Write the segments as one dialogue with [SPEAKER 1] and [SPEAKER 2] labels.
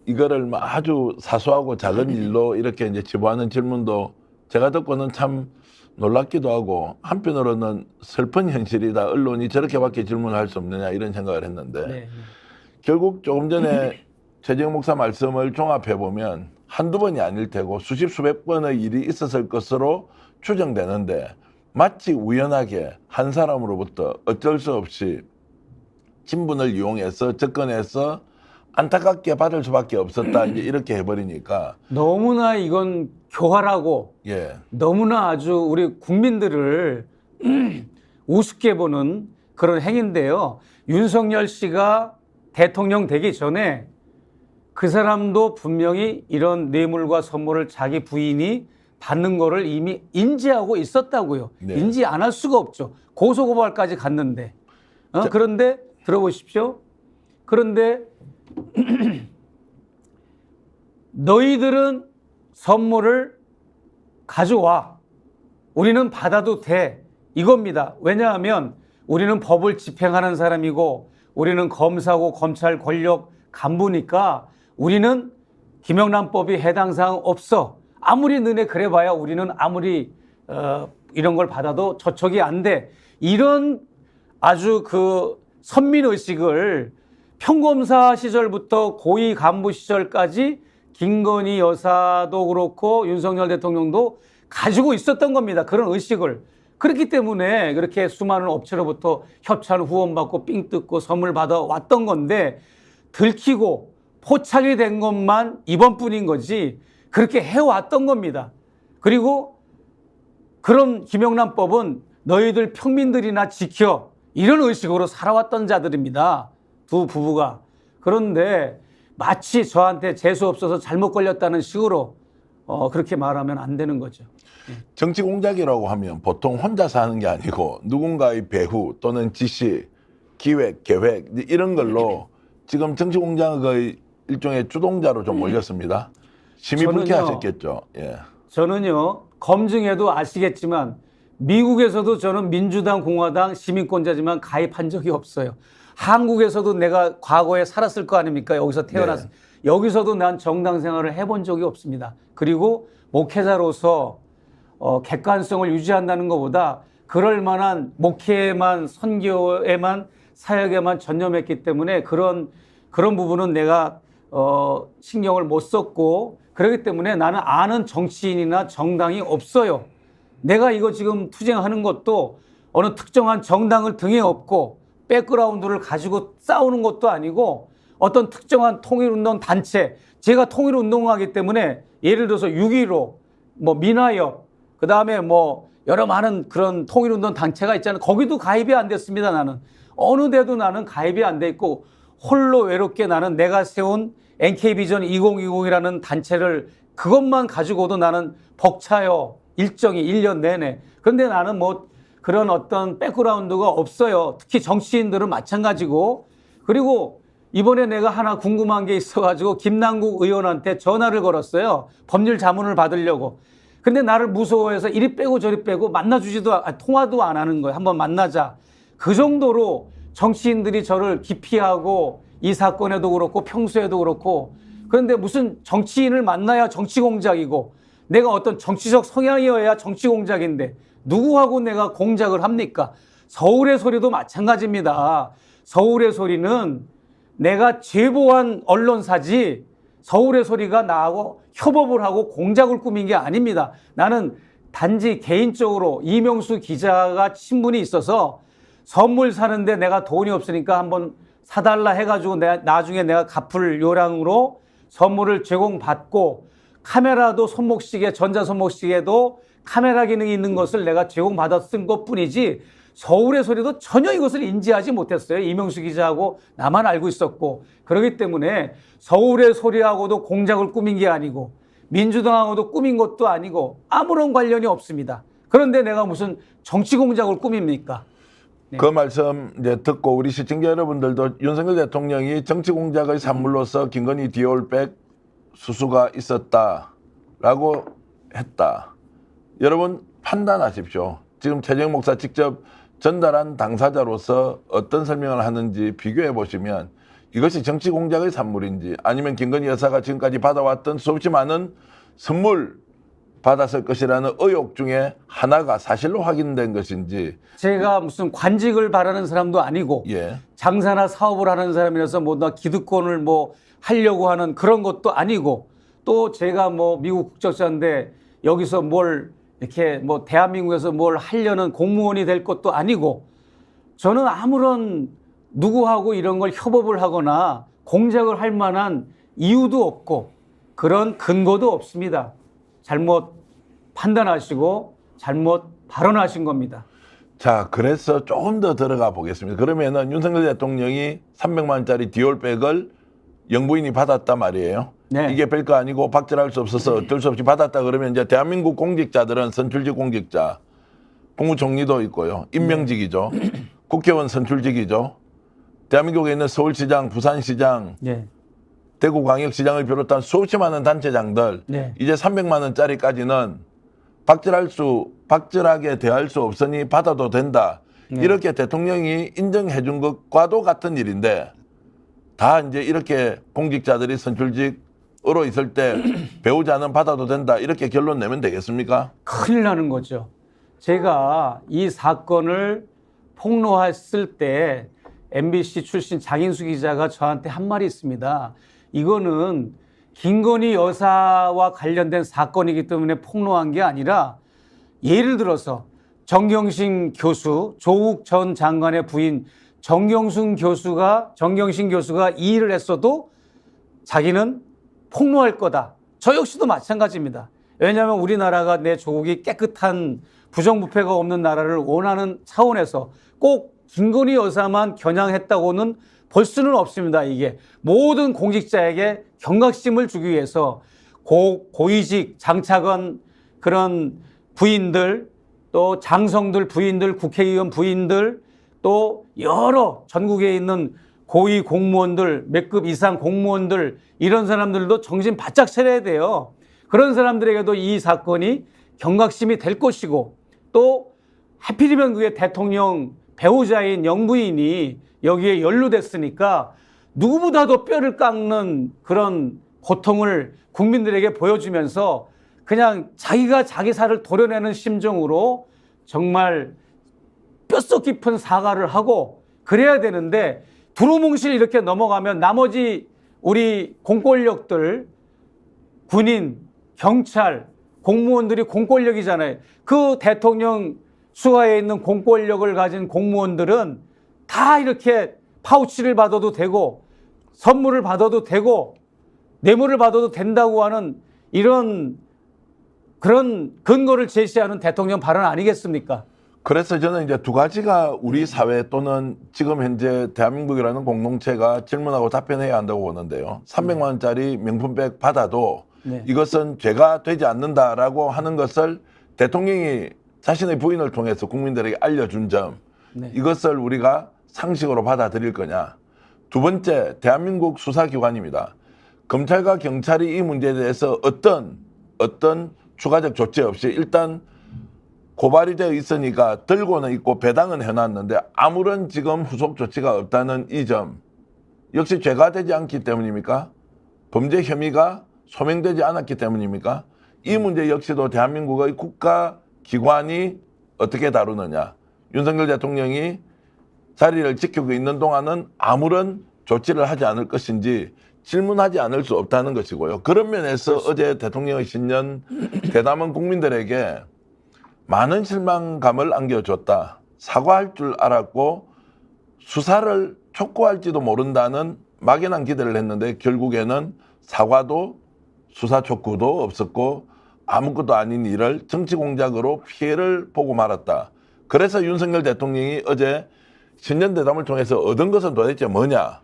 [SPEAKER 1] 이거를 아주 사소하고 작은 일로 이렇게 이제 치부하는 질문도 제가 듣고는 참 놀랍기도 하고 한편으로는 슬픈 현실이다. 언론이 저렇게밖에 질문을 할 수 없느냐 이런 생각을 했는데
[SPEAKER 2] 네.
[SPEAKER 1] 결국 조금 전에 최재형 목사 말씀을 종합해 보면 한두 번이 아닐 테고 수십 수백 번의 일이 있었을 것으로 추정되는데 마치 우연하게 한 사람으로부터 어쩔 수 없이 친분을 이용해서 접근해서 안타깝게 받을 수밖에 없었다 이제 이렇게 해버리니까
[SPEAKER 2] 너무나 이건 교활하고
[SPEAKER 1] 예.
[SPEAKER 2] 너무나 아주 우리 국민들을 우습게 보는 그런 행위인데요. 윤석열 씨가 대통령 되기 전에 그 사람도 분명히 이런 뇌물과 선물을 자기 부인이 받는 거를 이미 인지하고 있었다고요.
[SPEAKER 1] 네.
[SPEAKER 2] 인지 안 할 수가 없죠. 고소고발까지 갔는데. 그런데 들어보십시오. 그런데 너희들은 선물을 가져와. 우리는 받아도 돼. 이겁니다. 왜냐하면 우리는 법을 집행하는 사람이고 우리는 검사고 검찰 권력 간부니까 우리는 김영란법이 해당 사항 없어. 아무리 너네 그래봐야 우리는 아무리 이런 걸 받아도 저촉이 안 돼. 이런 아주 그 선민의식을 평검사 시절부터 고위 간부 시절까지 김건희 여사도 그렇고 윤석열 대통령도 가지고 있었던 겁니다. 그런 의식을. 그렇기 때문에 그렇게 수많은 업체로부터 협찬 후원받고 삥 뜯고 선물 받아 왔던 건데 들키고 포착이 된 것만 이번뿐인 거지 그렇게 해왔던 겁니다. 그리고 그런 김영란법은 너희들 평민들이나 지켜 이런 의식으로 살아왔던 자들입니다. 두 부부가. 그런데 마치 저한테 재수 없어서 잘못 걸렸다는 식으로 그렇게 말하면 안 되는 거죠.
[SPEAKER 1] 정치 공작이라고 하면 보통 혼자서 하는 게 아니고 누군가의 배후 또는 지시, 기획, 계획 이런 걸로 지금 정치 공작의 일종의 주동자로 좀 몰렸습니다. 심히 불쾌하셨겠죠. 예.
[SPEAKER 2] 저는요 검증해도 아시겠지만 미국에서도 저는 민주당, 공화당 시민권자지만 가입한 적이 없어요. 한국에서도 내가 과거에 살았을 거 아닙니까? 여기서 태어나서. 네. 여기서도 난 정당 생활을 해본 적이 없습니다. 그리고 목회자로서 객관성을 유지한다는 것보다 그럴 만한 목회에만 선교에만 사역에만 전념했기 때문에 그런 부분은 내가 신경을 못 썼고 그렇기 때문에 나는 아는 정치인이나 정당이 없어요. 내가 이거 지금 투쟁하는 것도 어느 특정한 정당을 등에 업고 백그라운드를 가지고 싸우는 것도 아니고 어떤 특정한 통일운동 단체, 제가 통일운동하기 때문에 예를 들어서 6.15, 뭐 민화협, 그 다음에 뭐 여러 많은 그런 통일운동 단체가 있잖아요. 거기도 가입이 안 됐습니다. 나는 어느 데도 나는 가입이 안 돼 있고 홀로 외롭게 나는 내가 세운 NK비전 2020이라는 단체를 그것만 가지고도 나는 벅차요. 일정이 1년 내내. 그런데 나는 뭐 그런 어떤 백그라운드가 없어요. 특히 정치인들은 마찬가지고. 그리고 이번에 내가 하나 궁금한 게 있어가지고 김남국 의원한테 전화를 걸었어요. 법률 자문을 받으려고. 근데 나를 무서워해서 이리 빼고 저리 빼고 통화도 안 하는 거예요. 한번 만나자. 그 정도로 정치인들이 저를 기피하고 이 사건에도 그렇고 평소에도 그렇고. 그런데 무슨 정치인을 만나야 정치 공작이고 내가 어떤 정치적 성향이어야 정치 공작인데 누구하고 내가 공작을 합니까? 서울의 소리도 마찬가지입니다. 서울의 소리는 내가 제보한 언론사지 서울의 소리가 나하고 협업을 하고 공작을 꾸민 게 아닙니다. 나는 단지 개인적으로 이명수 기자가 친분이 있어서 선물 사는데 내가 돈이 없으니까 한번 사달라 해가지고 나중에 내가 갚을 요량으로 선물을 제공받고 카메라도 손목시계, 전자손목시계도 카메라 기능이 있는 것을 내가 제공받았은 것뿐이지 서울의 소리도 전혀 이것을 인지하지 못했어요. 이명수 기자하고 나만 알고 있었고. 그렇기 때문에 서울의 소리하고도 공작을 꾸민 게 아니고 민주당하고도 꾸민 것도 아니고 아무런 관련이 없습니다. 그런데 내가 무슨 정치 공작을 꾸밉니까? 네.
[SPEAKER 1] 그 말씀 이제 듣고 우리 시청자 여러분들도 윤석열 대통령이 정치 공작의 산물로서 김건희 디올백 수수가 있었다라고 했다. 여러분 판단하십시오. 지금 최재형 목사 직접 전달한 당사자로서 어떤 설명을 하는지 비교해 보시면 이것이 정치 공작의 산물인지 아니면 김건희 여사가 지금까지 받아왔던 수없이 많은 선물 받았을 것이라는 의혹 중에 하나가 사실로 확인된 것인지.
[SPEAKER 2] 제가 무슨 관직을 바라는 사람도 아니고
[SPEAKER 1] 예.
[SPEAKER 2] 장사나 사업을 하는 사람이라서 뭐 나 기득권을 뭐 하려고 하는 그런 것도 아니고 또 제가 뭐 미국 국적자인데 여기서 뭘 이렇게 뭐 대한민국에서 뭘 하려는 공무원이 될 것도 아니고 저는 아무런 누구하고 이런 걸 협업을 하거나 공작을 할 만한 이유도 없고 그런 근거도 없습니다. 잘못 판단하시고 잘못 발언하신 겁니다.
[SPEAKER 1] 자, 그래서 조금 더 들어가 보겠습니다. 그러면은 윤석열 대통령이 300만 원짜리 디올백을 영부인이 받았단 말이에요.
[SPEAKER 2] 네.
[SPEAKER 1] 이게 별거 아니고 박제할 수 없어서 어쩔 수 없이 받았다 그러면 이제 대한민국 공직자들은 선출직 공직자, 국무총리도 있고요. 임명직이죠. 국회의원 선출직이죠. 대한민국에 있는 서울시장, 부산시장,
[SPEAKER 2] 네.
[SPEAKER 1] 대구광역시장을 비롯한 수없이 많은 단체장들
[SPEAKER 2] 네.
[SPEAKER 1] 이제 300만 원짜리까지는 박절하게 대할 수 없으니 받아도 된다.
[SPEAKER 2] 네.
[SPEAKER 1] 이렇게 대통령이 인정해 준 것과도 같은 일인데 다 이제 이렇게 공직자들이 선출직으로 있을 때 배우자는 받아도 된다. 이렇게 결론 내면 되겠습니까?
[SPEAKER 2] 큰일 나는 거죠. 제가 이 사건을 폭로했을 때 MBC 출신 장인수 기자가 저한테 한 말이 있습니다. 이거는 김건희 여사와 관련된 사건이기 때문에 폭로한 게 아니라 예를 들어서 정경심 교수, 조국 전 장관의 부인 정경심 교수가 이 일을 했어도 자기는 폭로할 거다. 저 역시도 마찬가지입니다. 왜냐하면 우리나라가 내 조국이 깨끗한 부정부패가 없는 나라를 원하는 차원에서 꼭 김건희 여사만 겨냥했다고는 볼 수는 없습니다. 이게 모든 공직자에게 경각심을 주기 위해서 고위직 장차관 그런 부인들 또 장성들 부인들 국회의원 부인들 또 여러 전국에 있는 고위 공무원들 몇 급 이상 공무원들 이런 사람들도 정신 바짝 차려야 돼요. 그런 사람들에게도 이 사건이 경각심이 될 것이고 또 하필이면 그게 대통령 배우자인 영부인이 여기에 연루됐으니까 누구보다도 뼈를 깎는 그런 고통을 국민들에게 보여주면서 그냥 자기가 자기 살을 도려내는 심정으로 정말 뼛속 깊은 사과를 하고 그래야 되는데 두루뭉실 이렇게 넘어가면 나머지 우리 공권력들 군인, 경찰, 공무원들이 공권력이잖아요. 그 대통령 수하에 있는 공권력을 가진 공무원들은 다 이렇게 파우치를 받아도 되고 선물을 받아도 되고 뇌물을 받아도 된다고 하는 이런 그런 근거를 제시하는 대통령 발언 아니겠습니까?
[SPEAKER 1] 그래서 저는 이제 두 가지가 우리 사회 또는 지금 현재 대한민국이라는 공동체가 질문하고 답변해야 한다고 보는데요. 300만 원짜리 명품백 받아도
[SPEAKER 2] 네.
[SPEAKER 1] 이것은 죄가 되지 않는다라고 하는 것을 대통령이 자신의 부인을 통해서 국민들에게 알려준 점,
[SPEAKER 2] 네.
[SPEAKER 1] 이것을 우리가 상식으로 받아들일 거냐. 두 번째, 대한민국 수사기관입니다. 검찰과 경찰이 이 문제에 대해서 어떤 추가적 조치 없이 일단 고발이 되어 있으니까 들고는 있고 배당은 해놨는데 아무런 지금 후속 조치가 없다는 이 점 역시 죄가 되지 않기 때문입니까? 범죄 혐의가 소명되지 않았기 때문입니까? 이 문제 역시도 대한민국의 국가기관이 어떻게 다루느냐. 윤석열 대통령이 자리를 지키고 있는 동안은 아무런 조치를 하지 않을 것인지 질문하지 않을 수 없다는 것이고요. 그런 면에서 그렇습니다. 어제 대통령의 신년 대담은 국민들에게 많은 실망감을 안겨줬다. 사과할 줄 알았고 수사를 촉구할지도 모른다는 막연한 기대를 했는데 결국에는 사과도 수사 촉구도 없었고 아무것도 아닌 일을 정치 공작으로 피해를 보고 말았다. 그래서 윤석열 대통령이 어제 신년 대담을 통해서 얻은 것은 도대체 뭐냐?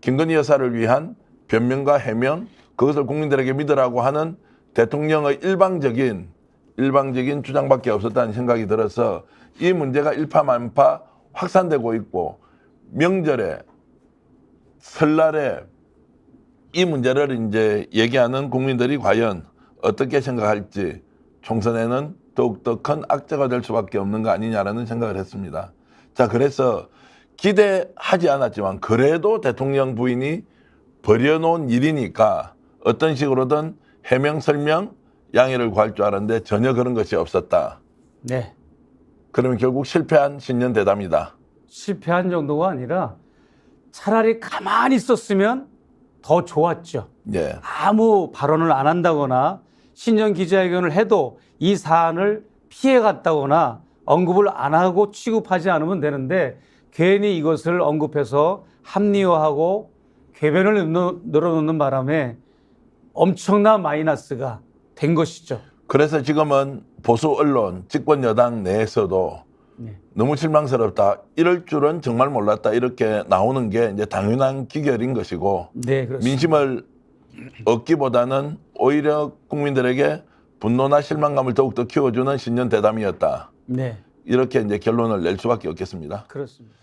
[SPEAKER 1] 김건희 여사를 위한 변명과 해명, 그것을 국민들에게 믿으라고 하는 대통령의 일방적인 주장밖에 없었다는 생각이 들어서 이 문제가 일파만파 확산되고 있고 명절에 설날에 이 문제를 이제 얘기하는 국민들이 과연 어떻게 생각할지 총선에는 더욱더 큰 악재가 될 수밖에 없는 거 아니냐라는 생각을 했습니다. 자, 그래서 기대하지 않았지만 그래도 대통령 부인이 벌여놓은 일이니까 어떤 식으로든 해명, 설명, 양해를 구할 줄 알았는데 전혀 그런 것이 없었다.
[SPEAKER 2] 네.
[SPEAKER 1] 그러면 결국 실패한 신년 대담이다.
[SPEAKER 2] 실패한 정도가 아니라 차라리 가만히 있었으면 더 좋았죠.
[SPEAKER 1] 예.
[SPEAKER 2] 아무 발언을 안 한다거나 신년 기자회견을 해도 이 사안을 피해갔다거나 언급을 안 하고 취급하지 않으면 되는데 괜히 이것을 언급해서 합리화하고 궤변을 늘어놓는 바람에 엄청난 마이너스가 된 것이죠.
[SPEAKER 1] 그래서 지금은 보수 언론, 집권 여당 내에서도
[SPEAKER 2] 네.
[SPEAKER 1] 너무 실망스럽다. 이럴 줄은 정말 몰랐다. 이렇게 나오는 게 이제 당연한 기결인 것이고
[SPEAKER 2] 네, 그렇습니다.
[SPEAKER 1] 민심을 얻기보다는 오히려 국민들에게 분노나 실망감을 더욱더 키워주는 신년 대담이었다.
[SPEAKER 2] 네,
[SPEAKER 1] 이렇게 이제 결론을 낼 수밖에 없겠습니다.
[SPEAKER 2] 그렇습니다.